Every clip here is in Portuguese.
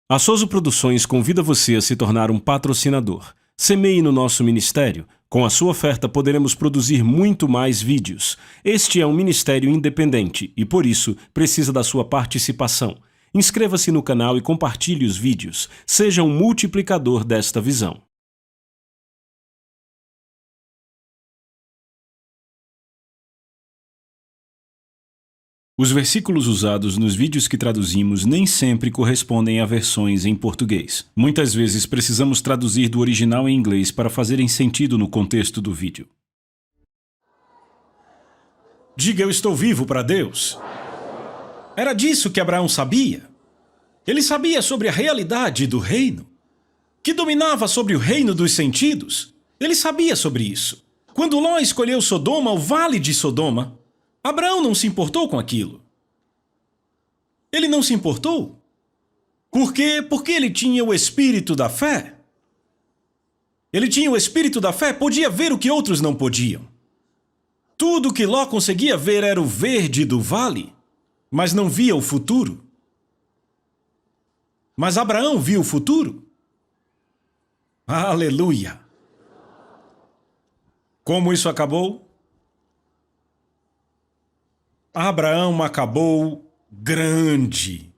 A Souza Produções convida você a se tornar um patrocinador. Semeie no nosso ministério. Com a sua oferta poderemos produzir muito mais vídeos. Este é um ministério independente e, por isso, precisa da sua participação. Inscreva-se no canal e compartilhe os vídeos. Seja um multiplicador desta visão. Os versículos usados nos vídeos que traduzimos nem sempre correspondem a versões em português. Muitas vezes precisamos traduzir do original em inglês para fazerem sentido no contexto do vídeo. Diga: eu estou vivo para Deus. Era disso que Abraão sabia. Ele sabia sobre a realidade do reino, que dominava sobre o reino dos sentidos. Ele sabia sobre isso. Quando Ló escolheu Sodoma, o vale de Sodoma, Abraão não se importou com aquilo. Ele não se importou. Por quê? Porque ele tinha o espírito da fé. Ele tinha o espírito da fé, podia ver o que outros não podiam. Tudo que Ló conseguia ver era o verde do vale, mas não via o futuro. Mas Abraão viu o futuro. Aleluia! Como isso acabou? Abraão acabou grande.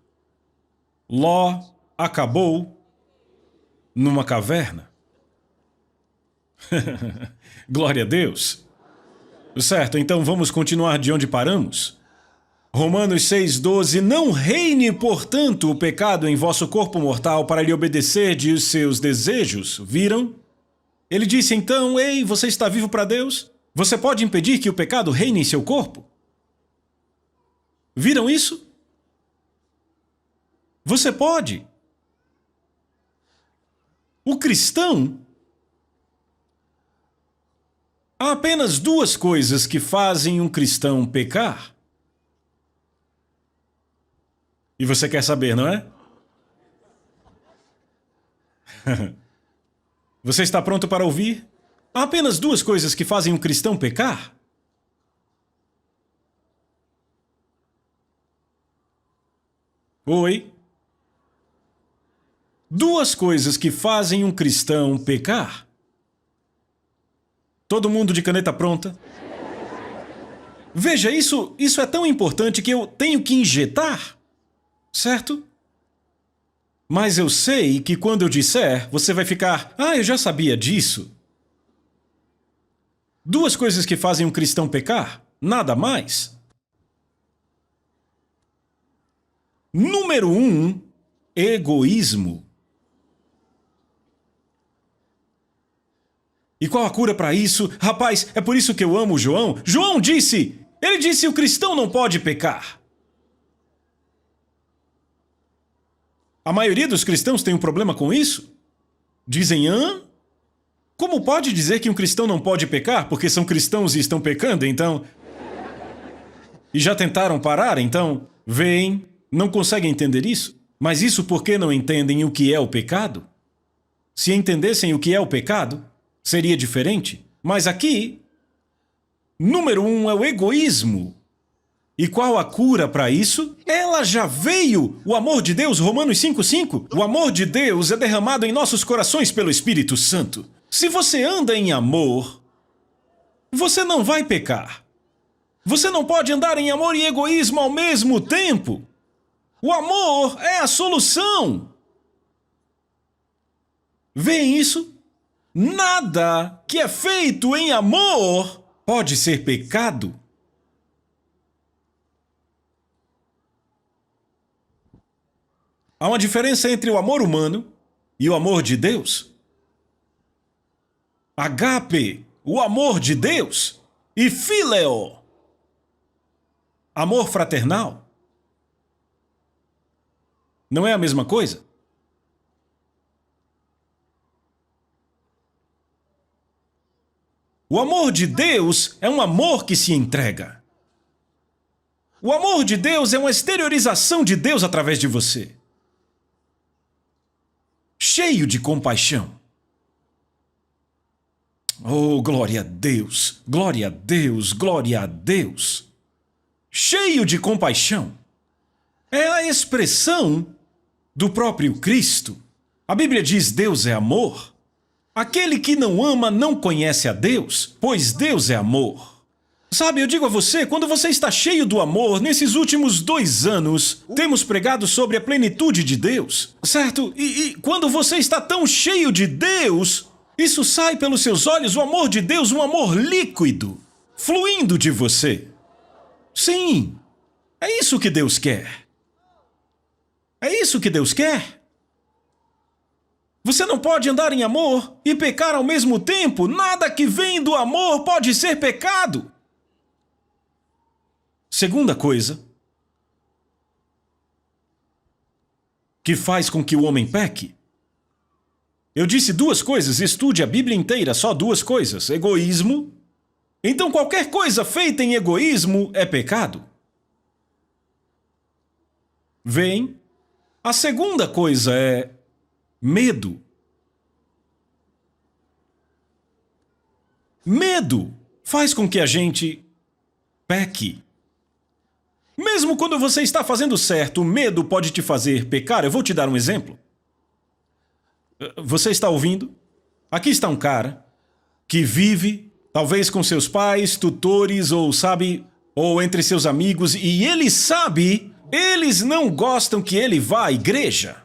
Ló acabou numa caverna. Glória a Deus. Certo, então vamos continuar de onde paramos. Romanos 6,12. Não reine, portanto, o pecado em vosso corpo mortal para lhe obedecerdes os seus desejos. Viram? Ele disse então: ei, você está vivo para Deus? Você pode impedir que o pecado reine em seu corpo? Viram isso? Você pode. O cristão... Há apenas duas coisas que fazem um cristão pecar. E você quer saber, não é? Você está pronto para ouvir? Há apenas duas coisas que fazem um cristão pecar. Oi? Duas coisas que fazem um cristão pecar. Todo mundo de caneta pronta? Veja, isso é tão importante que eu tenho que injetar, certo? Mas eu sei que quando eu disser, você vai ficar: ah, eu já sabia disso. Duas coisas que fazem um cristão pecar, nada mais. Número 1, egoísmo. E qual a cura para isso? Rapaz, é por isso que eu amo o João. João disse! Ele disse: o cristão não pode pecar. A maioria dos cristãos tem um problema com isso. Dizem: hã? Como pode dizer que um cristão não pode pecar porque são cristãos e estão pecando, então? E já tentaram parar, então? Veem, não conseguem entender isso? Mas isso porque não entendem o que é o pecado? Se entendessem o que é o pecado, seria diferente. Mas aqui, número 1 é o egoísmo. E qual a cura para isso? Ela já veio! O amor de Deus, Romanos 5,5. O amor de Deus é derramado em nossos corações pelo Espírito Santo. Se você anda em amor, você não vai pecar. Você não pode andar em amor e egoísmo ao mesmo tempo. O amor é a solução. Veem isso? Nada que é feito em amor pode ser pecado. Há uma diferença entre o amor humano e o amor de Deus. Agape, o amor de Deus, e Phileo, amor fraternal. Não é a mesma coisa? O amor de Deus é um amor que se entrega. O amor de Deus é uma exteriorização de Deus através de você. Cheio de compaixão. Oh, glória a Deus, glória a Deus, glória a Deus. Cheio de compaixão. É a expressão do próprio Cristo. A Bíblia diz: Deus é amor. Aquele que não ama não conhece a Deus, pois Deus é amor. Sabe, eu digo a você, quando você está cheio do amor, nesses últimos 2 anos, temos pregado sobre a plenitude de Deus, certo? E quando você está tão cheio de Deus, isso sai pelos seus olhos, o amor de Deus, um amor líquido, fluindo de você. Sim, é isso que Deus quer. É isso que Deus quer. Você não pode andar em amor e pecar ao mesmo tempo. Nada que vem do amor pode ser pecado. Segunda coisa que faz com que o homem peque. Eu disse 2 coisas, estude a Bíblia inteira, só 2 coisas. Egoísmo. Então qualquer coisa feita em egoísmo é pecado. Vem. A segunda coisa é medo. Medo faz com que a gente peque. Mesmo quando você está fazendo certo, o medo pode te fazer pecar. Eu vou te dar um exemplo. Você está ouvindo? Aqui está um cara que vive, talvez com seus pais, tutores ou entre seus amigos, e ele sabe, eles não gostam que ele vá à igreja.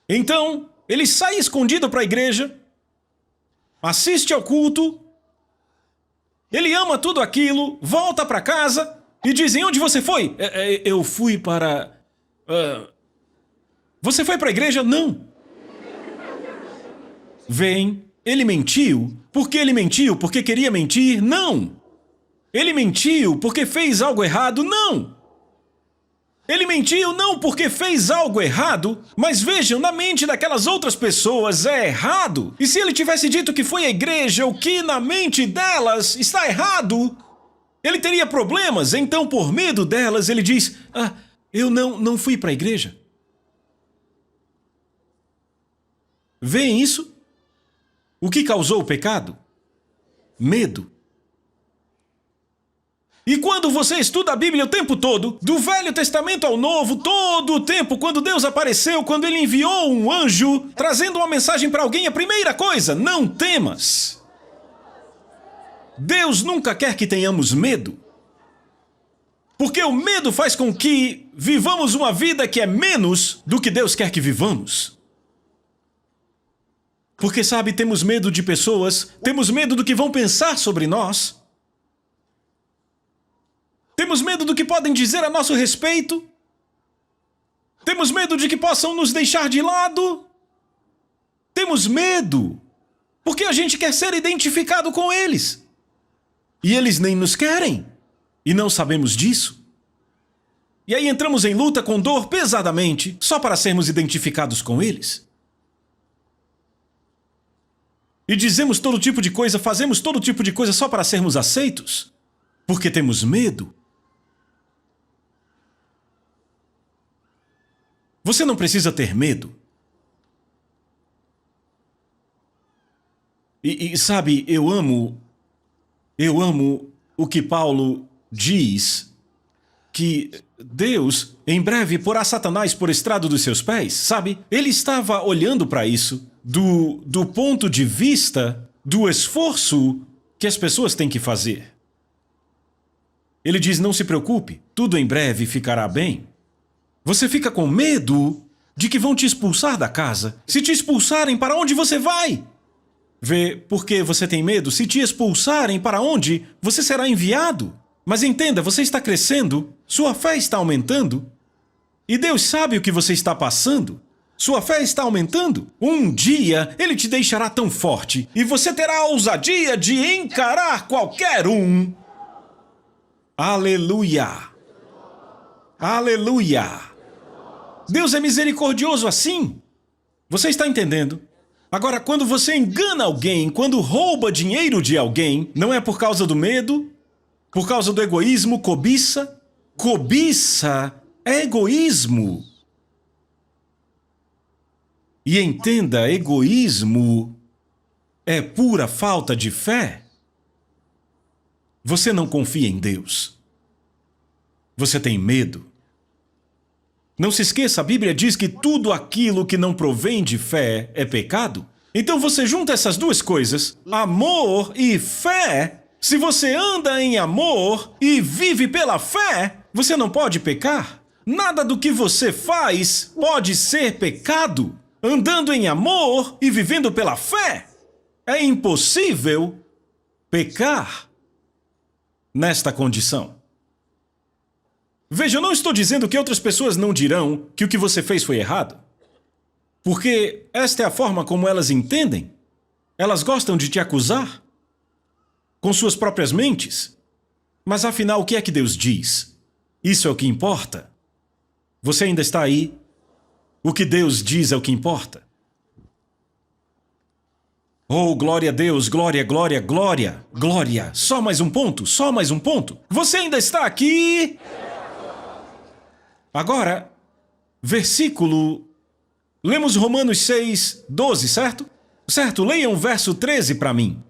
Então, ele sai escondido para a igreja, assiste ao culto, ele ama tudo aquilo, volta para casa e dizem: onde você foi? Eu fui para... Você foi para a igreja? Não. Vem, ele mentiu. Por que ele mentiu? Porque queria mentir? Não. Ele mentiu porque fez algo errado? Não. Ele mentiu não porque fez algo errado, mas vejam, na mente daquelas outras pessoas é errado. E se ele tivesse dito que foi à igreja, o que na mente delas está errado, ele teria problemas. Então, por medo delas, ele diz: eu não fui para a igreja. Veem isso? O que causou o pecado? Medo. E quando você estuda a Bíblia o tempo todo, do Velho Testamento ao Novo, todo o tempo, quando Deus apareceu, quando Ele enviou um anjo, trazendo uma mensagem para alguém, a primeira coisa: não temas. Deus nunca quer que tenhamos medo. Porque o medo faz com que vivamos uma vida que é menos do que Deus quer que vivamos. Porque, sabe, temos medo de pessoas, temos medo do que vão pensar sobre nós. Temos medo do que podem dizer a nosso respeito. Temos medo de que possam nos deixar de lado. Temos medo porque a gente quer ser identificado com eles. E eles nem nos querem. E não sabemos disso. E aí entramos em luta com dor pesadamente só para sermos identificados com eles. E dizemos todo tipo de coisa, fazemos todo tipo de coisa só para sermos aceitos. Porque temos medo. Você não precisa ter medo. E sabe, eu amo o que Paulo diz, que Deus em breve porá Satanás por estrado dos seus pés, sabe? Ele estava olhando para isso do ponto de vista do esforço que as pessoas têm que fazer. Ele diz: não se preocupe, tudo em breve ficará bem. Você fica com medo de que vão te expulsar da casa. Se te expulsarem, para onde você vai? Vê, por que você tem medo? Se te expulsarem, para onde você será enviado? Mas entenda, você está crescendo, sua fé está aumentando, e Deus sabe o que você está passando. Sua fé está aumentando. Um dia, Ele te deixará tão forte, e você terá a ousadia de encarar qualquer um. Aleluia! Aleluia! Deus é misericordioso assim. Você está entendendo? Agora, quando você engana alguém, quando rouba dinheiro de alguém, não é por causa do medo, por causa do egoísmo, cobiça. Cobiça é egoísmo. E entenda, egoísmo é pura falta de fé. Você não confia em Deus. Você tem medo. Não se esqueça, a Bíblia diz que tudo aquilo que não provém de fé é pecado. Então você junta essas duas coisas, amor e fé. Se você anda em amor e vive pela fé, você não pode pecar. Nada do que você faz pode ser pecado. Andando em amor e vivendo pela fé, é impossível pecar nesta condição. Veja, eu não estou dizendo que outras pessoas não dirão que o que você fez foi errado. Porque esta é a forma como elas entendem. Elas gostam de te acusar com suas próprias mentes. Mas afinal, o que é que Deus diz? Isso é o que importa. Você ainda está aí? O que Deus diz é o que importa. Oh, glória a Deus, glória, glória, glória, glória. Só mais um ponto, só mais um ponto. Você ainda está aqui? Agora, versículo... Lemos Romanos 6, 12, certo? Certo, leiam o verso 13 para mim.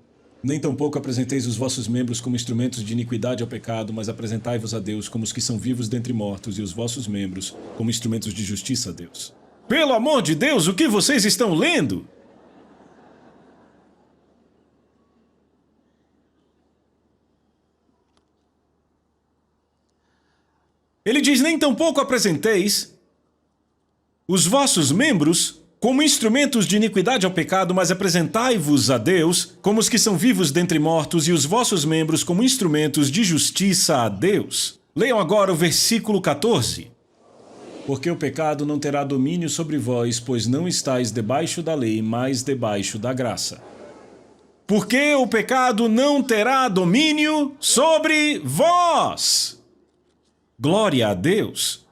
Nem tampouco apresenteis os vossos membros como instrumentos de iniquidade ao pecado, mas apresentai-vos a Deus como os que são vivos dentre mortos e os vossos membros como instrumentos de justiça a Deus. Pelo amor de Deus, o que vocês estão lendo? Ele diz, nem tampouco apresenteis os vossos membros como instrumentos de iniquidade ao pecado, mas apresentai-vos a Deus como os que são vivos dentre mortos e os vossos membros como instrumentos de justiça a Deus. Leiam agora o versículo 14. Porque o pecado não terá domínio sobre vós, pois não estáis debaixo da lei, mas debaixo da graça. Porque o pecado não terá domínio sobre vós. Glória a Deus.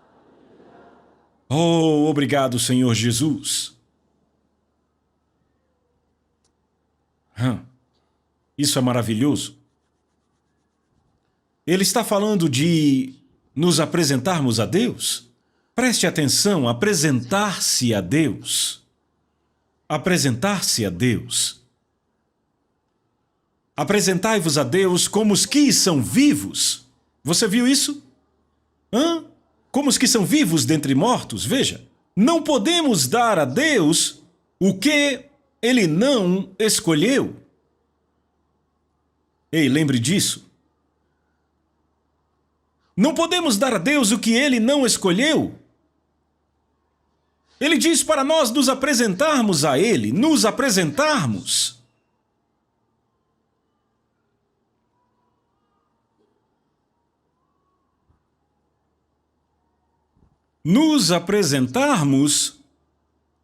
Oh, obrigado, Senhor Jesus. Isso é maravilhoso. Ele está falando de nos apresentarmos a Deus? Preste atenção, apresentar-se a Deus. Apresentar-se a Deus. Apresentai-vos a Deus como os que são vivos. Você viu isso? Como os que são vivos dentre mortos? Veja, não podemos dar a Deus o que Ele não escolheu. Ei, lembre disso. Não podemos dar a Deus o que Ele não escolheu. Ele diz para nós nos apresentarmos a Ele, nos apresentarmos. Nos apresentarmos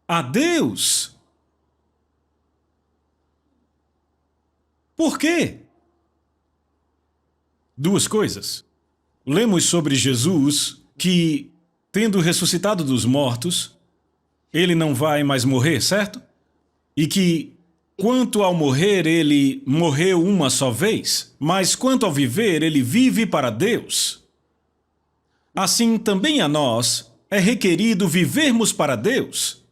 a Deus. Por quê? Duas coisas. Lemos sobre Jesus que, tendo ressuscitado dos mortos, ele não vai mais morrer, certo? E que, quanto ao morrer, ele morreu uma só vez, mas quanto ao viver, ele vive para Deus. Assim, também a nós é requerido vivermos para Deus,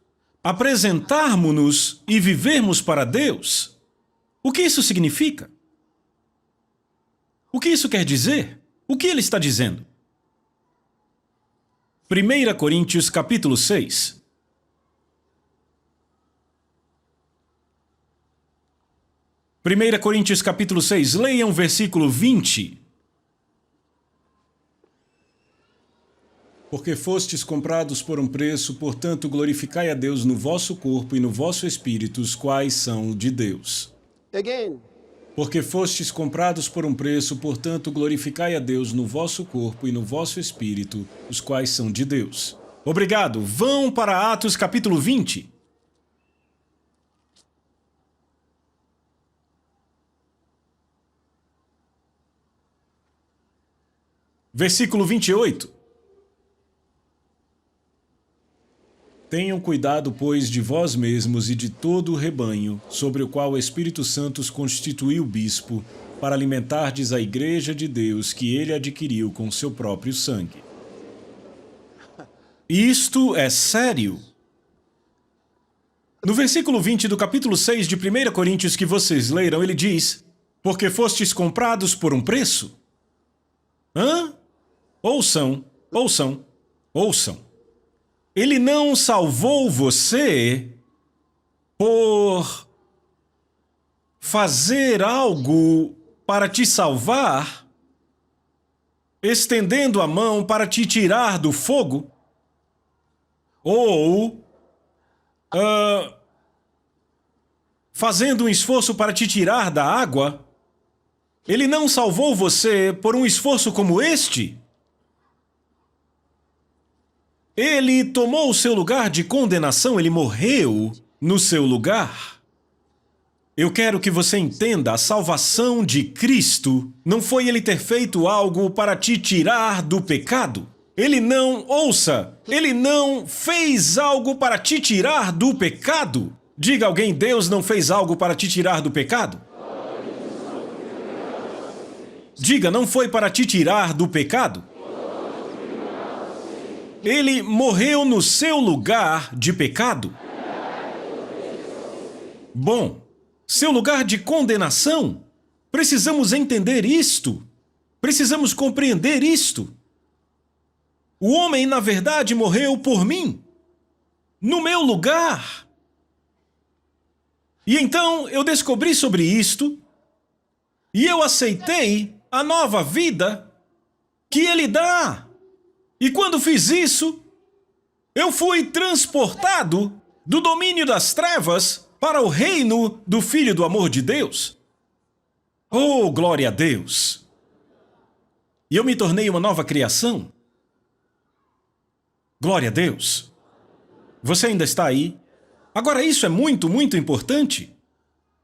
apresentarmos-nos e vivermos para Deus. O que isso significa? O que isso quer dizer? O que ele está dizendo? 1 Coríntios capítulo 6. Primeira Coríntios capítulo 6, leiam o versículo 20. Porque fostes comprados por um preço, portanto glorificai a Deus no vosso corpo e no vosso espírito, os quais são de Deus. Again. Porque fostes comprados por um preço, portanto glorificai a Deus no vosso corpo e no vosso espírito, os quais são de Deus. Obrigado. Vão para Atos capítulo 20. Versículo 28. Tenham cuidado, pois, de vós mesmos e de todo o rebanho, sobre o qual o Espírito Santo os constituiu bispo, para alimentardes a igreja de Deus que ele adquiriu com seu próprio sangue. Isto é sério. No versículo 20 do capítulo 6 de 1 Coríntios que vocês leram, ele diz, porque fostes comprados por um preço? Ouçam. Ele não salvou você por fazer algo para te salvar, estendendo a mão para te tirar do fogo, ou fazendo um esforço para te tirar da água. Ele não salvou você por um esforço como este. Ele tomou o seu lugar de condenação, ele morreu no seu lugar. Eu quero que você entenda, a salvação de Cristo não foi ele ter feito algo para te tirar do pecado. Ele não fez algo para te tirar do pecado. Diga a alguém, Deus não fez algo para te tirar do pecado. Diga, não foi para te tirar do pecado. Ele morreu no seu lugar de pecado. Bom, seu lugar de condenação. Precisamos entender isto. Precisamos compreender isto. O homem, na verdade, morreu por mim, no meu lugar. E então eu descobri sobre isto e eu aceitei a nova vida que ele dá. E quando fiz isso, eu fui transportado do domínio das trevas para o reino do Filho do amor de Deus. Oh, glória a Deus! E eu me tornei uma nova criação. Glória a Deus! Você ainda está aí? Agora, isso é muito, muito importante.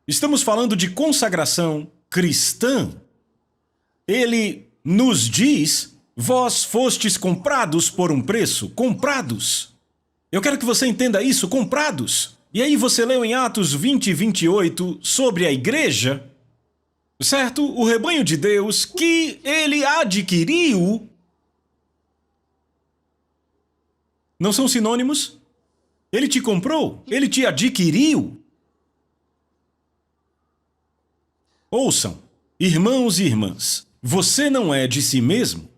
Estamos falando de consagração cristã. Ele nos diz, vós fostes comprados por um preço. Comprados. Eu quero que você entenda isso, comprados. E aí você leu em Atos 20 e 28 sobre a igreja, certo? O rebanho de Deus que ele adquiriu. Não são sinônimos? Ele te comprou, ele te adquiriu. Ouçam, irmãos e irmãs, você não é de si mesmo.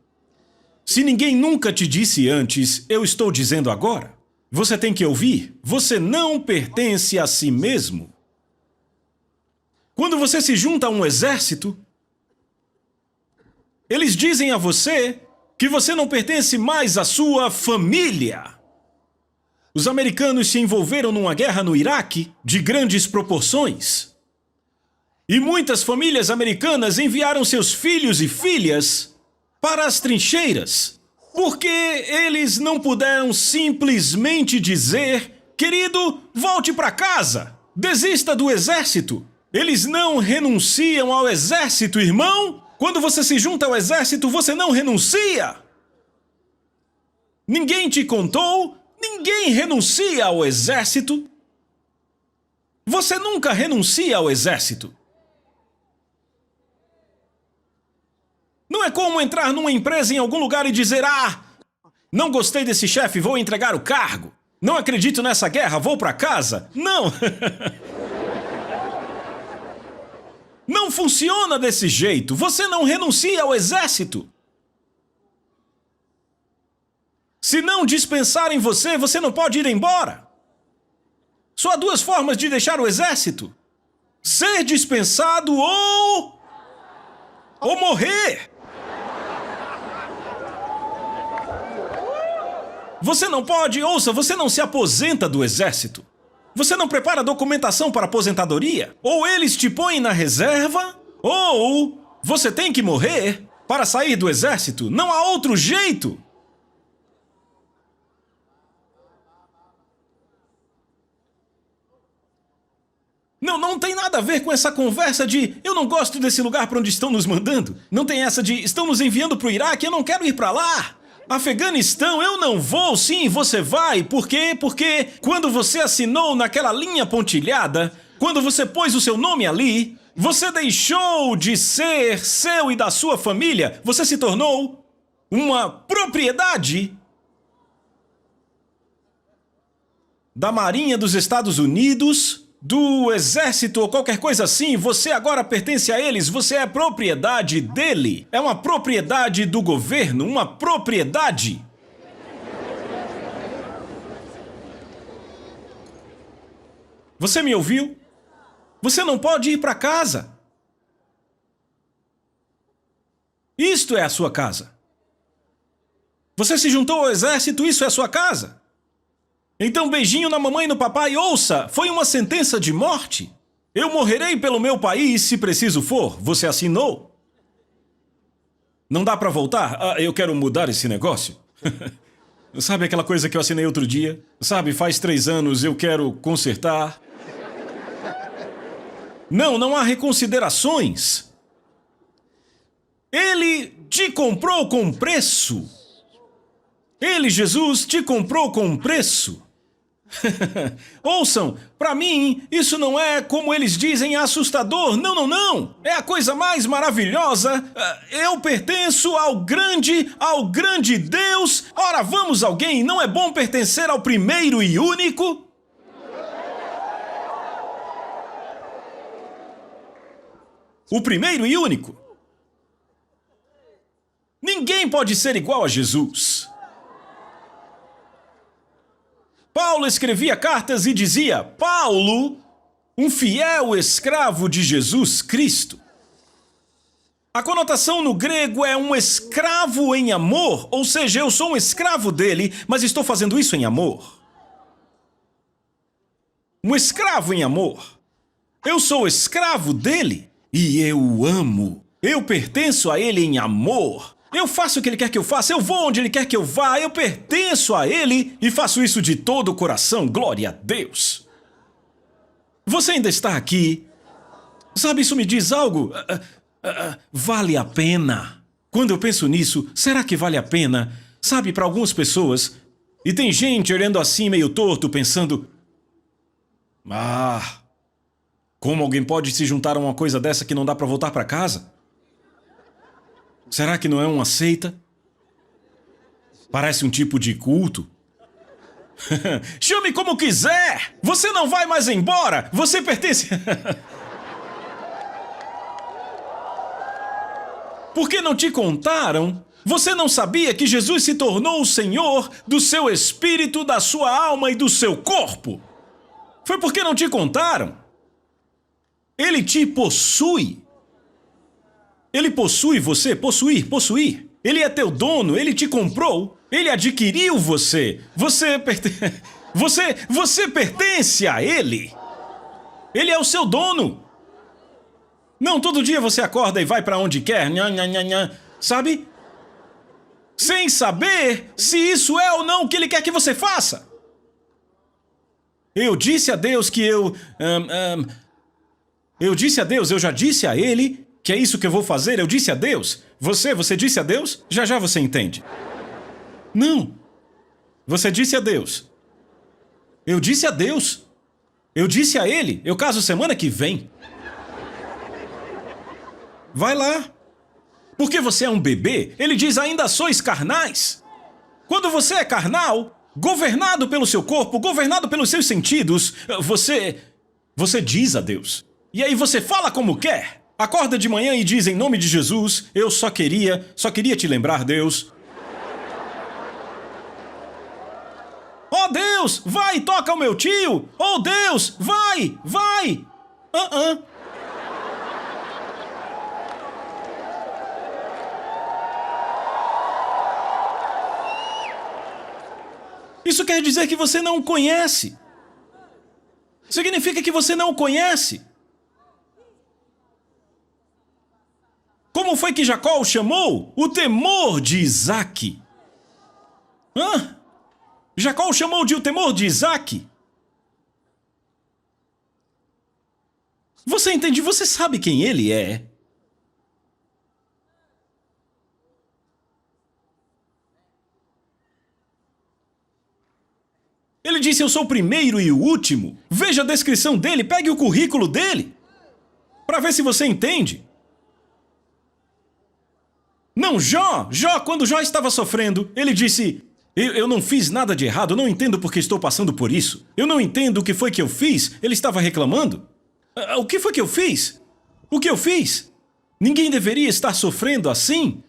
Se ninguém nunca te disse antes, eu estou dizendo agora. Você tem que ouvir, você não pertence a si mesmo. Quando você se junta a um exército, eles dizem a você que você não pertence mais à sua família. Os americanos se envolveram numa guerra no Iraque de grandes proporções. E muitas famílias americanas enviaram seus filhos e filhas para as trincheiras, porque eles não puderam simplesmente dizer, querido, volte para casa, desista do exército. Eles não renunciam ao exército, irmão. Quando você se junta ao exército, você não renuncia. Ninguém te contou, ninguém renuncia ao exército. Você nunca renuncia ao exército. Não é como entrar numa empresa em algum lugar e dizer, não gostei desse chefe, vou entregar o cargo. Não acredito nessa guerra, vou para casa. Não. Não funciona desse jeito. Você não renuncia ao exército. Se não dispensarem você, você não pode ir embora. Só há duas formas de deixar o exército: ser dispensado ou morrer. Você não pode, ouça, você não se aposenta do exército. Você não prepara documentação para aposentadoria. Ou eles te põem na reserva, ou você tem que morrer para sair do exército. Não há outro jeito. Não tem nada a ver com essa conversa de eu não gosto desse lugar para onde estão nos mandando. Não tem essa de estão nos enviando para o Iraque, eu não quero ir para lá. Afeganistão, eu não vou. Sim, você vai. Por quê? Porque quando você assinou naquela linha pontilhada, quando você pôs o seu nome ali, você deixou de ser seu e da sua família. Você se tornou uma propriedade da Marinha dos Estados Unidos, do Exército ou qualquer coisa assim. Você agora pertence a eles, você é propriedade dele. É uma propriedade do governo, uma propriedade. Você me ouviu? Você não pode ir para casa. Isto é a sua casa. Você se juntou ao exército, isso é a sua casa. Então beijinho na mamãe e no papai, ouça, foi uma sentença de morte. Eu morrerei pelo meu país se preciso for, você assinou. Não dá para voltar? Ah, eu quero mudar esse negócio. Sabe aquela coisa que eu assinei outro dia? Sabe, faz 3 anos eu quero consertar. Não há reconsiderações. Ele te comprou com preço. Ele, Jesus, te comprou com preço. Ouçam, para mim, isso não é, como eles dizem, assustador. Não. É a coisa mais maravilhosa. Eu pertenço ao grande Deus. Ora, vamos alguém, não é bom pertencer ao primeiro e único? O primeiro e único. Ninguém pode ser igual a Jesus. Paulo escrevia cartas e dizia, Paulo, um fiel escravo de Jesus Cristo. A conotação no grego é um escravo em amor, ou seja, eu sou um escravo dele, mas estou fazendo isso em amor. Um escravo em amor. Eu sou escravo dele e eu o amo. Eu pertenço a ele em amor. Eu faço o que ele quer que eu faça, eu vou onde ele quer que eu vá, eu pertenço a ele e faço isso de todo o coração, glória a Deus. Você ainda está aqui? Sabe, isso me diz algo? Vale a pena. Quando eu penso nisso, será que vale a pena? Sabe, para algumas pessoas, e tem gente olhando assim meio torto, pensando, como alguém pode se juntar a uma coisa dessa que não dá para voltar para casa? Será que não é uma seita? Parece um tipo de culto. Chame como quiser! Você não vai mais embora! Você pertence... Por que não te contaram? Você não sabia que Jesus se tornou o Senhor do seu espírito, da sua alma e do seu corpo? Foi porque não te contaram? Ele te possui. Ele possui você, possuir. Ele é teu dono, ele te comprou, ele adquiriu você. Você pertence a ele. Ele é o seu dono. Não, todo dia você acorda e vai para onde quer, sabe? Sem saber se isso é ou não o que ele quer que você faça. Eu disse a Deus que eu já disse a ele que é isso que eu vou fazer, eu disse a Deus. Você disse a Deus? Já você entende. Não. Você disse a Deus. Eu disse a Deus. Eu disse a ele, eu caso semana que vem. Vai lá. Porque você é um bebê, ele diz ainda sois carnais. Quando você é carnal, governado pelo seu corpo, governado pelos seus sentidos, você diz a Deus. E aí você fala como quer. Acorda de manhã e diz em nome de Jesus, eu só queria te lembrar, Deus. Oh Deus, vai, toca o meu tio. Oh Deus, vai. Isso quer dizer que você não o conhece. Significa que você não o conhece. Como foi que Jacó o chamou? O temor de Isaque. Jacó o chamou de o temor de Isaque. Você entende? Você sabe quem ele é. Ele disse, eu sou o primeiro e o último. Veja a descrição dele, pegue o currículo dele. Para ver se você entende. Não, Jó, quando Jó estava sofrendo, ele disse, eu não fiz nada de errado, eu não entendo porque estou passando por isso. Eu não entendo o que foi que eu fiz, ele estava reclamando. O que foi que eu fiz? O que eu fiz? Ninguém deveria estar sofrendo assim.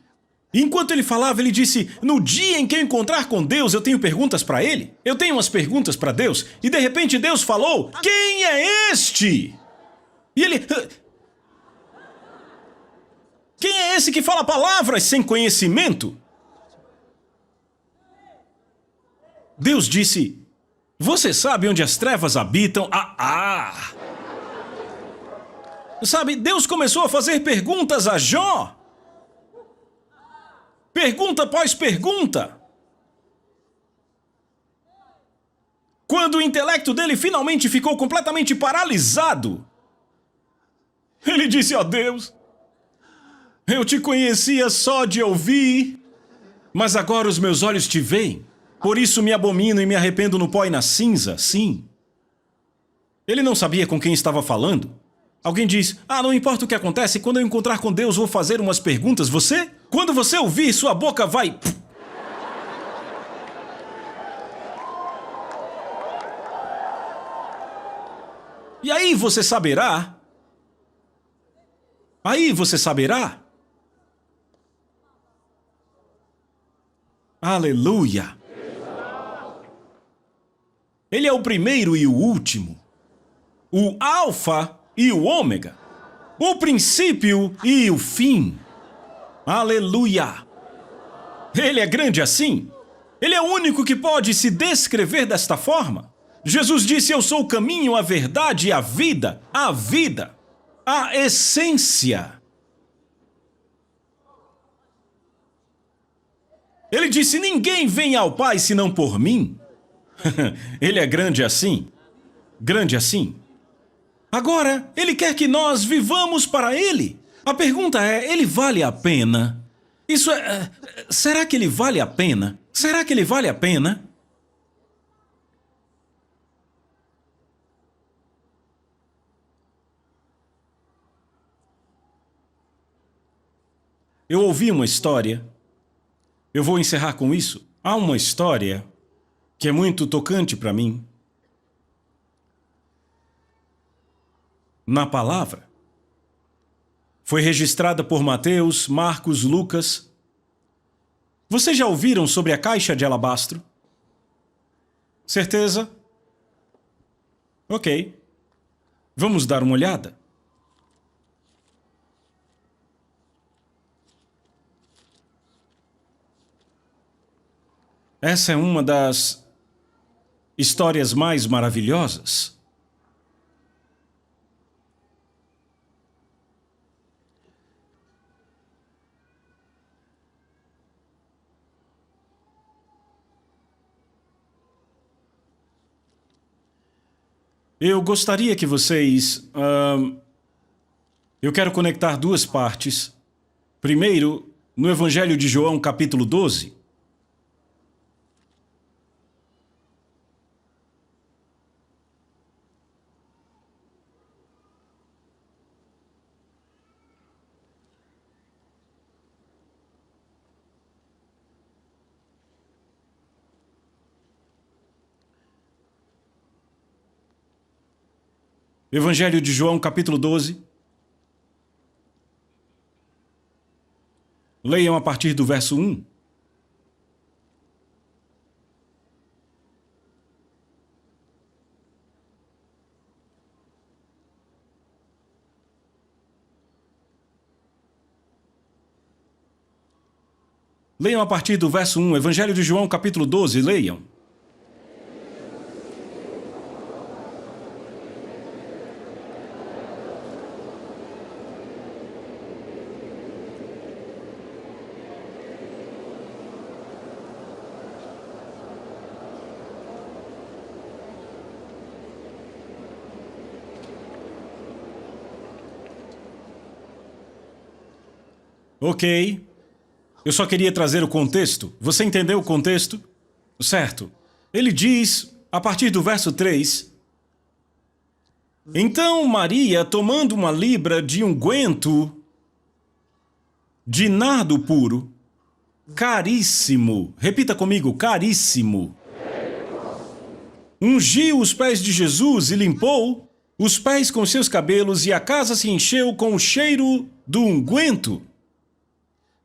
Enquanto ele falava, ele disse: no dia em que eu encontrar com Deus, eu tenho perguntas para ele. Eu tenho umas perguntas para Deus. E de repente Deus falou: quem é este? E ele... quem é esse que fala palavras sem conhecimento? Deus disse: você sabe onde as trevas habitam? Sabe, Deus começou a fazer perguntas a Jó. Pergunta após pergunta. Quando o intelecto dele finalmente ficou completamente paralisado, ele disse: ó Deus, eu te conhecia só de ouvir, mas agora os meus olhos te veem. Por isso me abomino e me arrependo no pó e na cinza, sim. Ele não sabia com quem estava falando. Alguém diz: não importa o que acontece, quando eu encontrar com Deus vou fazer umas perguntas. Quando você ouvir, sua boca vai... E aí você saberá... Aleluia! Ele é o primeiro e o último. O Alfa e o Ômega. O princípio e o fim. Aleluia! Ele é grande assim. Ele é o único que pode se descrever desta forma. Jesus disse: eu sou o caminho, a verdade e a vida. A vida. A essência. Ele disse: ninguém vem ao Pai senão por mim. Ele é grande assim. Grande assim. Agora, ele quer que nós vivamos para ele. A pergunta é: ele vale a pena? Será que ele vale a pena? Será que ele vale a pena? Eu ouvi uma história. Eu vou encerrar com isso. Há uma história que é muito tocante para mim. Na palavra. Foi registrada por Mateus, Marcos, Lucas. Vocês já ouviram sobre a caixa de alabastro? Certeza? Ok. Vamos dar uma olhada. Essa é uma das histórias mais maravilhosas. Eu gostaria que vocês... eu quero conectar duas partes. Primeiro, no Evangelho de João, capítulo 12. Evangelho de João, capítulo 12. Leiam a partir do verso 1. Leiam a partir do verso 1. Evangelho de João, capítulo 12. Leiam. Ok. Eu só queria trazer o contexto. Você entendeu o contexto? Certo. Ele diz, a partir do verso 3... Então Maria, tomando uma libra de unguento de nardo puro, caríssimo, repita comigo, caríssimo, ungiu os pés de Jesus e limpou os pés com seus cabelos, e a casa se encheu com o cheiro do unguento.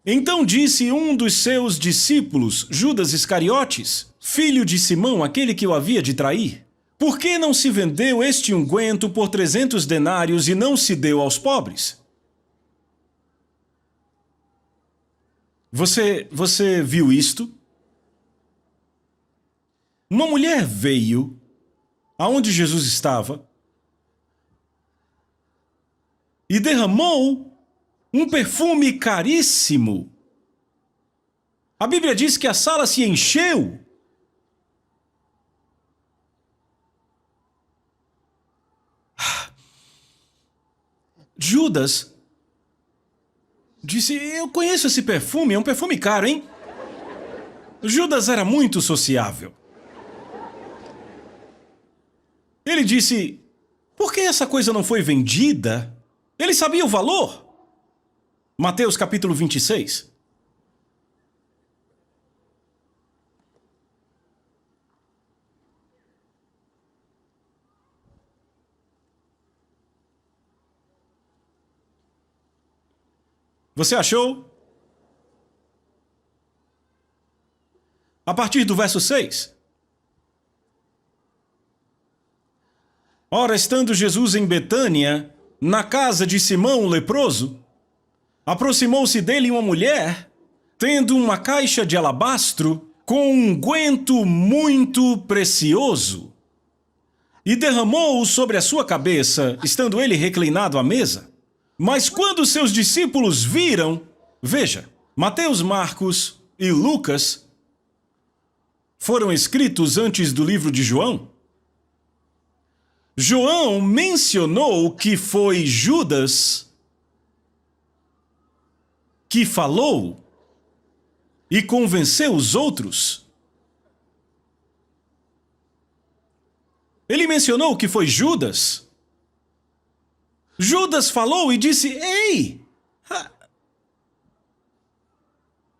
Então disse um dos seus discípulos, Judas Iscariotes, filho de Simão, aquele que o havia de trair: por que não se vendeu este unguento por 300 denários e não se deu aos pobres? Você viu isto? Uma mulher veio aonde Jesus estava e derramou um perfume caríssimo. A Bíblia diz que a sala se encheu. Judas disse: eu conheço esse perfume, é um perfume caro, hein? Judas era muito sociável. Ele disse: por que essa coisa não foi vendida? Ele sabia o valor. Mateus capítulo 26. Você achou? A partir do verso 6. Ora, estando Jesus em Betânia, na casa de Simão o leproso, aproximou-se dele uma mulher, tendo uma caixa de alabastro com um unguento muito precioso, e derramou-o sobre a sua cabeça, estando ele reclinado à mesa. Mas quando seus discípulos viram, veja, Mateus, Marcos e Lucas foram escritos antes do livro de João. João mencionou que foi Judas que falou e convenceu os outros. Ele mencionou que foi Judas. Judas falou e disse: ei!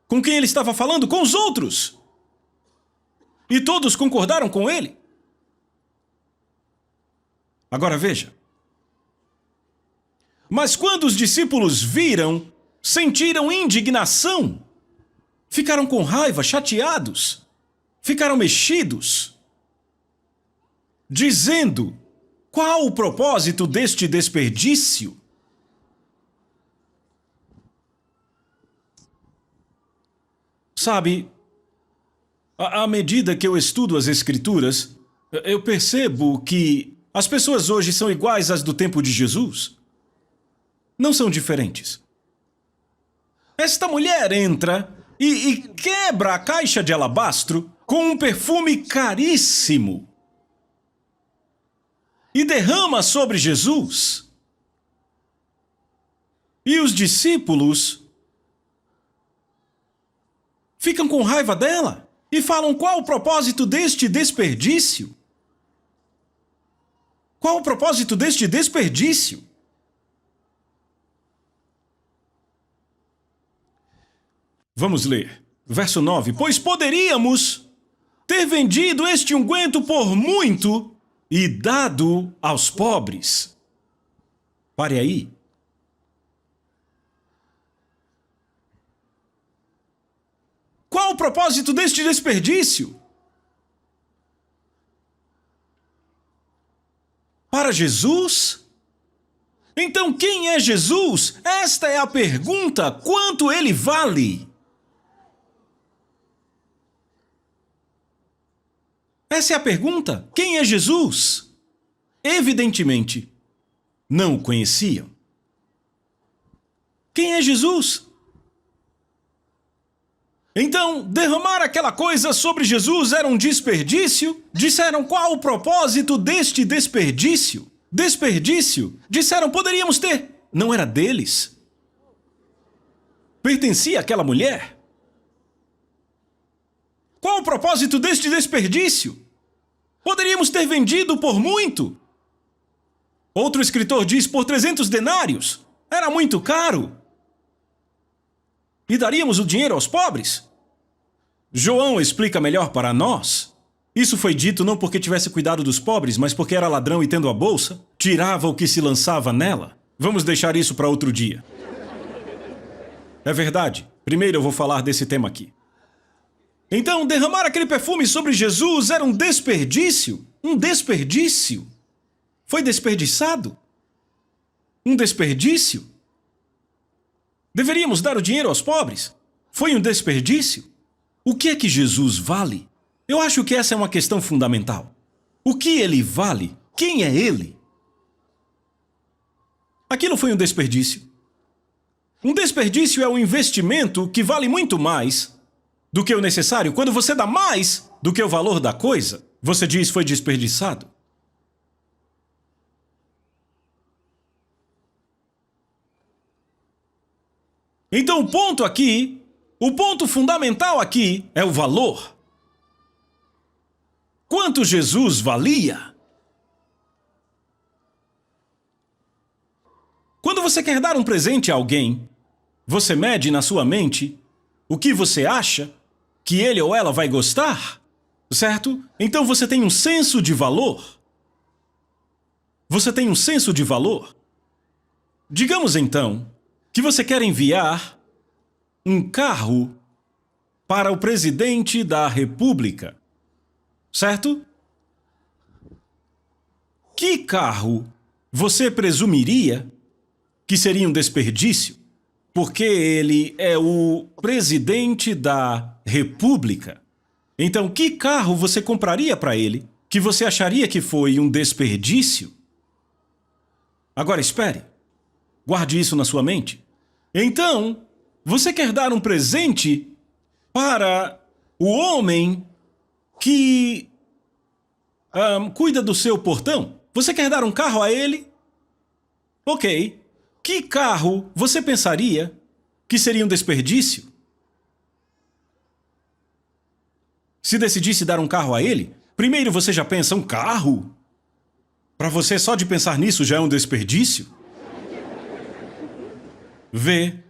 Com quem ele estava falando? Com os outros. E todos concordaram com ele. Agora veja. Mas quando os discípulos viram, sentiram indignação, ficaram com raiva, chateados, ficaram mexidos, dizendo: qual o propósito deste desperdício? Sabe, à medida que eu estudo as Escrituras, eu percebo que as pessoas hoje são iguais às do tempo de Jesus. Não são diferentes. Esta mulher entra e quebra a caixa de alabastro com um perfume caríssimo e derrama sobre Jesus. E os discípulos ficam com raiva dela e falam: qual o propósito deste desperdício? Qual o propósito deste desperdício? Vamos ler. Verso 9. Pois poderíamos ter vendido este unguento por muito e dado aos pobres. Pare aí. Qual o propósito deste desperdício? Para Jesus? Então quem é Jesus? Esta é a pergunta. Quanto ele vale? Essa é a pergunta. Quem é Jesus? Evidentemente, não o conheciam. Quem é Jesus? Então, derramar aquela coisa sobre Jesus era um desperdício? Disseram: qual o propósito deste desperdício? Desperdício? Disseram: poderíamos ter. Não era deles. Pertencia àquela mulher. Qual o propósito deste desperdício? Poderíamos ter vendido por muito. Outro escritor diz: por 300 denários. Era muito caro. E daríamos o dinheiro aos pobres? João explica melhor para nós. Isso foi dito não porque tivesse cuidado dos pobres, mas porque era ladrão e, tendo a bolsa, tirava o que se lançava nela. Vamos deixar isso para outro dia. É verdade. Primeiro eu vou falar desse tema aqui. Então, derramar aquele perfume sobre Jesus era um desperdício. Um desperdício. Foi desperdiçado. Um desperdício. Deveríamos dar o dinheiro aos pobres. Foi um desperdício. O que é que Jesus vale? Eu acho que essa é uma questão fundamental. O que ele vale? Quem é ele? Aquilo foi um desperdício. Um desperdício é um investimento que vale muito mais do que o necessário. Quando você dá mais do que o valor da coisa, você diz foi desperdiçado. Então o ponto fundamental aqui é o valor. Quanto Jesus valia? Quando você quer dar um presente a alguém, você mede na sua mente o que você acha que ele ou ela vai gostar, certo? Então você tem um senso de valor. Você tem um senso de valor. Digamos então que você quer enviar um carro para o presidente da República, certo? Que carro você presumiria que seria um desperdício? Porque ele é o presidente da República. Então, que carro você compraria para ele que você acharia que foi um desperdício? Agora espere. Guarde isso na sua mente. Então, você quer dar um presente para o homem que cuida do seu portão? Você quer dar um carro a ele? Ok. Que carro você pensaria que seria um desperdício? Se decidisse dar um carro a ele, primeiro você já pensa, um carro? Para você, só de pensar nisso já é um desperdício? Vê,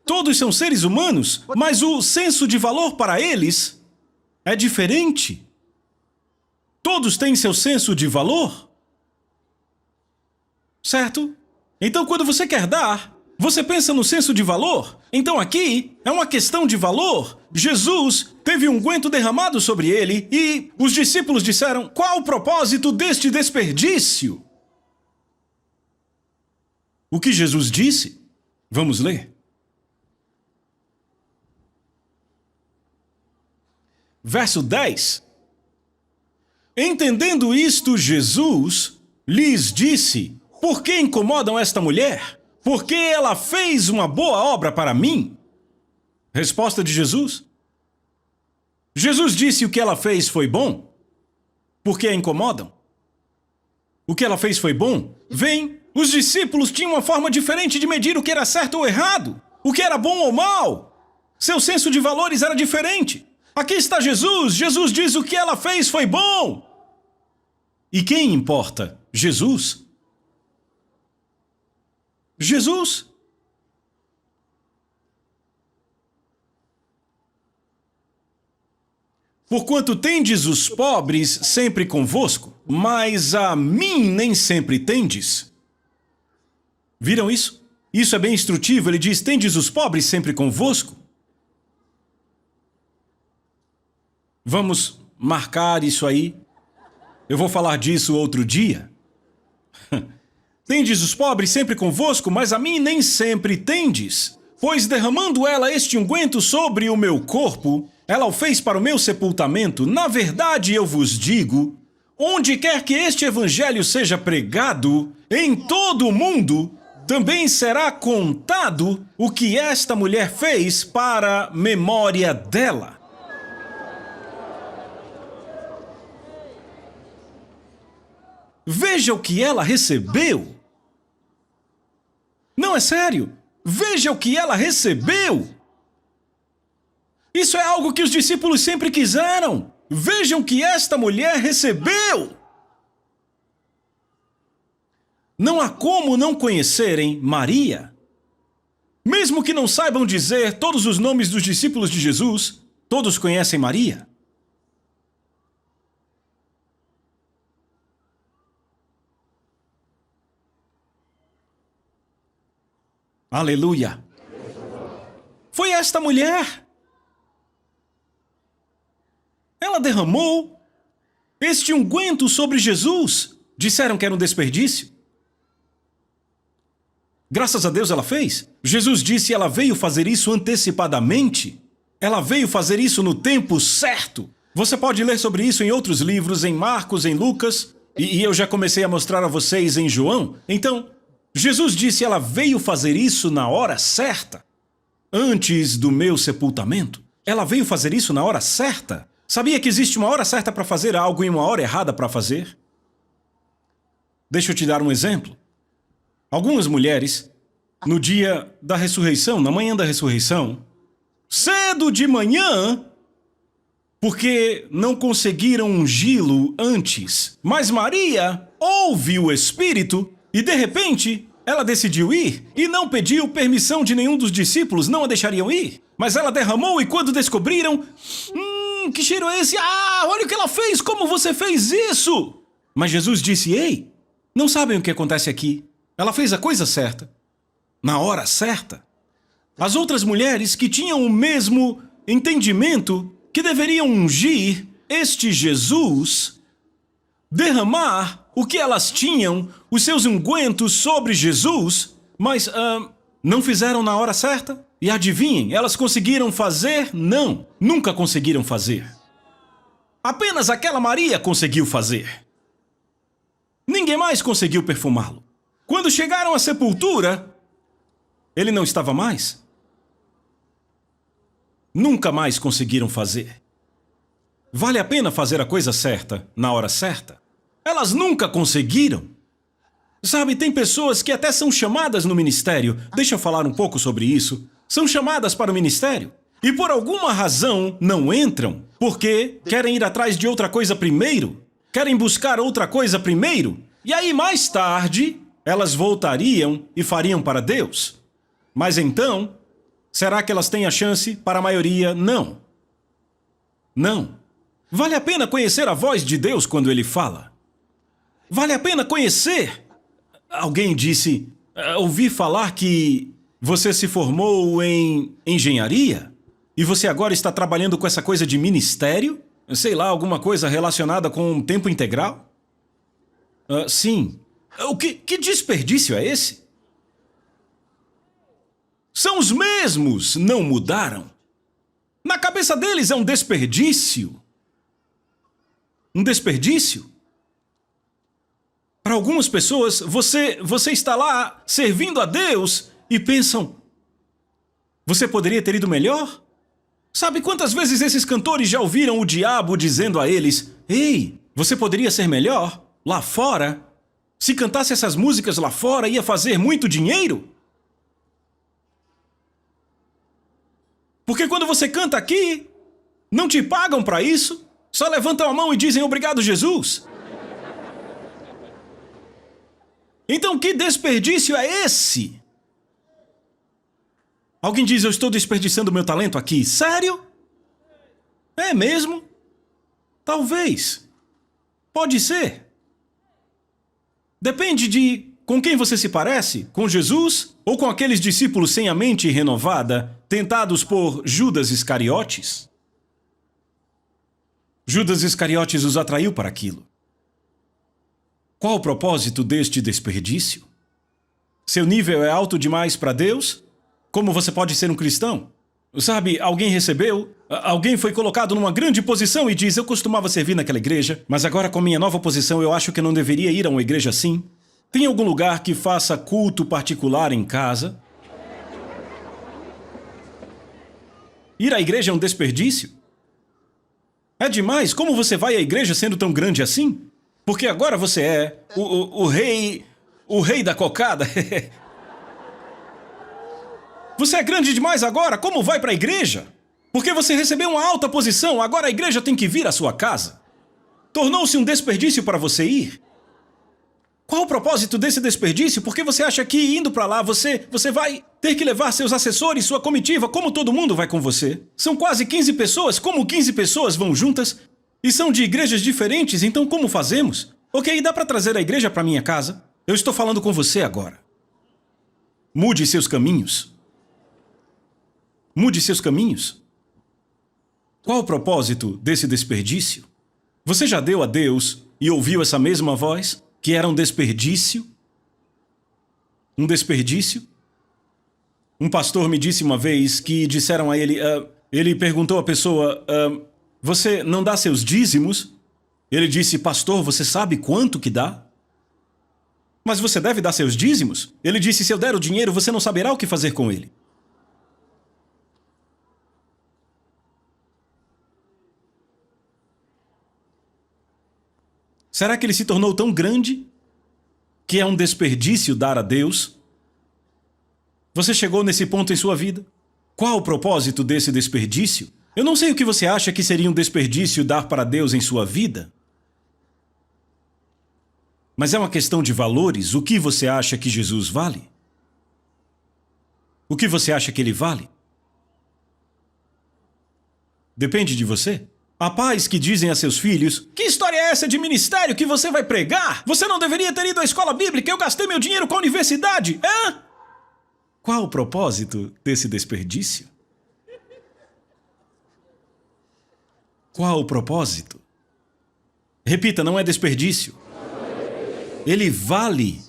todos são seres humanos, mas o senso de valor para eles é diferente. Todos têm seu senso de valor. Certo? Então, quando você quer dar, você pensa no senso de valor? Então aqui é uma questão de valor. Jesus teve um unguento derramado sobre ele e os discípulos disseram, qual o propósito deste desperdício? O que Jesus disse? Vamos ler. Verso 10. Entendendo isto, Jesus lhes disse, por que incomodam esta mulher? Porque ela fez uma boa obra para mim? Resposta de Jesus. Jesus disse o que ela fez foi bom? Por que a incomodam? O que ela fez foi bom? Vem, os discípulos tinham uma forma diferente de medir o que era certo ou errado, o que era bom ou mal. Seu senso de valores era diferente. Aqui está Jesus. Jesus diz o que ela fez foi bom. E quem importa? Jesus? Jesus? Porquanto tendes os pobres sempre convosco, mas a mim nem sempre tendes. Viram isso? Isso é bem instrutivo. Ele diz, tendes os pobres sempre convosco. Vamos marcar isso aí. Eu vou falar disso outro dia. Tendes os pobres sempre convosco, mas a mim nem sempre tendes. Pois derramando ela este unguento sobre o meu corpo, ela o fez para o meu sepultamento. Na verdade, eu vos digo, onde quer que este evangelho seja pregado, em todo o mundo, também será contado o que esta mulher fez para memória dela. Veja o que ela recebeu. Não, é sério. Veja o que ela recebeu. Isso é algo que os discípulos sempre quiseram. Vejam o que esta mulher recebeu. Não há como não conhecerem Maria. Mesmo que não saibam dizer todos os nomes dos discípulos de Jesus, todos conhecem Maria. Aleluia! Foi esta mulher. Ela derramou este unguento sobre Jesus. Disseram que era um desperdício. Graças a Deus ela fez. Jesus disse: ela veio fazer isso antecipadamente. Ela veio fazer isso no tempo certo. Você pode ler sobre isso em outros livros, em Marcos, em Lucas, e eu já comecei a mostrar a vocês em João. Então, Jesus disse: ela veio fazer isso na hora certa. Antes do meu sepultamento. Ela veio fazer isso na hora certa. Sabia que existe uma hora certa para fazer algo e uma hora errada para fazer? Deixa eu te dar um exemplo. Algumas mulheres, no dia da ressurreição, na manhã da ressurreição, cedo de manhã, porque não conseguiram ungí-lo antes, mas Maria ouve o Espírito e, de repente, ela decidiu ir e não pediu permissão de nenhum dos discípulos, não a deixariam ir. Mas ela derramou e quando descobriram, que cheiro é esse? Ah, olha o que ela fez, como você fez isso? Mas Jesus disse: ei, não sabem o que acontece aqui. Ela fez a coisa certa, na hora certa. As outras mulheres que tinham o mesmo entendimento que deveriam ungir este Jesus, derramar o que elas tinham, os seus ungüentos sobre Jesus, mas não fizeram na hora certa? E adivinhem, elas conseguiram fazer? Não, nunca conseguiram fazer. Apenas aquela Maria conseguiu fazer. Ninguém mais conseguiu perfumá-lo. Quando chegaram à sepultura, ele não estava mais. Nunca mais conseguiram fazer. Vale a pena fazer a coisa certa, na hora certa? Elas nunca conseguiram. Sabe, tem pessoas que até são chamadas no ministério. Deixa eu falar um pouco sobre isso. São chamadas para o ministério. E por alguma razão não entram, porque querem ir atrás de outra coisa primeiro. Querem buscar outra coisa primeiro. E aí mais tarde, elas voltariam e fariam para Deus. Mas então, será que elas têm a chance? Para a maioria, não. Não. Vale a pena conhecer a voz de Deus quando Ele fala. Vale a pena conhecer. Alguém disse, ouvi falar que você se formou em engenharia e você agora está trabalhando com essa coisa de ministério? Sei lá, alguma coisa relacionada com tempo integral? Sim. Que desperdício é esse? São os mesmos, não mudaram. Na cabeça deles é um desperdício. Um desperdício? Para algumas pessoas, você está lá servindo a Deus e pensam, você poderia ter ido melhor? Sabe quantas vezes esses cantores já ouviram o diabo dizendo a eles, ei, você poderia ser melhor lá fora? Se cantasse essas músicas lá fora, ia fazer muito dinheiro? Porque quando você canta aqui, não te pagam para isso, só levantam a mão e dizem obrigado, Jesus. Então que desperdício é esse? Alguém diz, eu estou desperdiçando meu talento aqui. Sério? É mesmo? Talvez. Pode ser. Depende de com quem você se parece, com Jesus ou com aqueles discípulos sem a mente renovada, tentados por Judas Iscariotes. Judas Iscariotes os atraiu para aquilo. Qual o propósito deste desperdício? Seu nível é alto demais para Deus? Como você pode ser um cristão? Sabe, alguém foi colocado numa grande posição e diz, eu costumava servir naquela igreja, mas agora com minha nova posição eu acho que não deveria ir a uma igreja assim. Tem algum lugar que faça culto particular em casa? Ir à igreja é um desperdício? É demais? Como você vai à igreja sendo tão grande assim? Porque agora você é o rei da cocada. Você é grande demais agora, como vai para a igreja? Porque você recebeu uma alta posição, agora a igreja tem que vir à sua casa. Tornou-se um desperdício para você ir? Qual o propósito desse desperdício? Porque você acha que indo para lá você vai ter que levar seus assessores, sua comitiva, como todo mundo vai com você? São quase 15 pessoas, como 15 pessoas vão juntas? E são de igrejas diferentes, então como fazemos? Ok, dá para trazer a igreja para minha casa? Eu estou falando com você agora. Mude seus caminhos. Mude seus caminhos. Qual o propósito desse desperdício? Você já deu a Deus e ouviu essa mesma voz, que era um desperdício? Um desperdício? Um pastor me disse uma vez que disseram a ele, ele perguntou à pessoa, você não dá seus dízimos? Ele disse, pastor, você sabe quanto que dá? Mas você deve dar seus dízimos? Ele disse, se eu der o dinheiro, você não saberá o que fazer com ele. Será que ele se tornou tão grande que é um desperdício dar a Deus? Você chegou nesse ponto em sua vida? Qual o propósito desse desperdício? Eu não sei o que você acha que seria um desperdício dar para Deus em sua vida. Mas é uma questão de valores. O que você acha que Jesus vale? O que você acha que ele vale? Depende de você. Há pais que dizem a seus filhos, que história é essa de ministério que você vai pregar? Você não deveria ter ido à escola bíblica, eu gastei meu dinheiro com a universidade, hã? Qual o propósito desse desperdício? Qual o propósito? Repita, não é desperdício. Ele vale.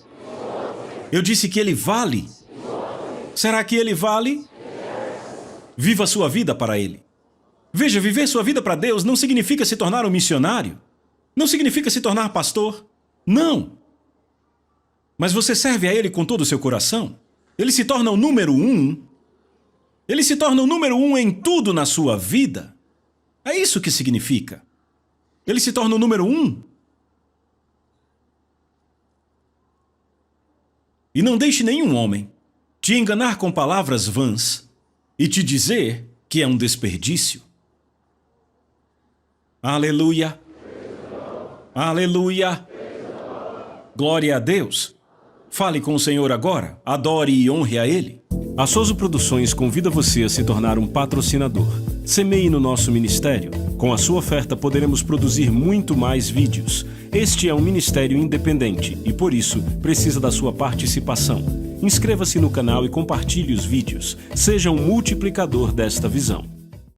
Eu disse que ele vale. Será que ele vale? Viva a sua vida para ele. Veja, viver sua vida para Deus não significa se tornar um missionário. Não significa se tornar pastor. Não. Mas você serve a Ele com todo o seu coração. Ele se torna o número um. Ele se torna o número um em tudo na sua vida. É isso que significa. Ele se torna o número um. E não deixe nenhum homem te enganar com palavras vãs e te dizer que é um desperdício. Aleluia! Aleluia! Glória a Deus! Fale com o Senhor agora, adore e honre a Ele. A Soso Produções convida você a se tornar um patrocinador. Semeie no nosso ministério. Com a sua oferta poderemos produzir muito mais vídeos. Este é um ministério independente e, por isso, precisa da sua participação. Inscreva-se no canal e compartilhe os vídeos. Seja um multiplicador desta visão.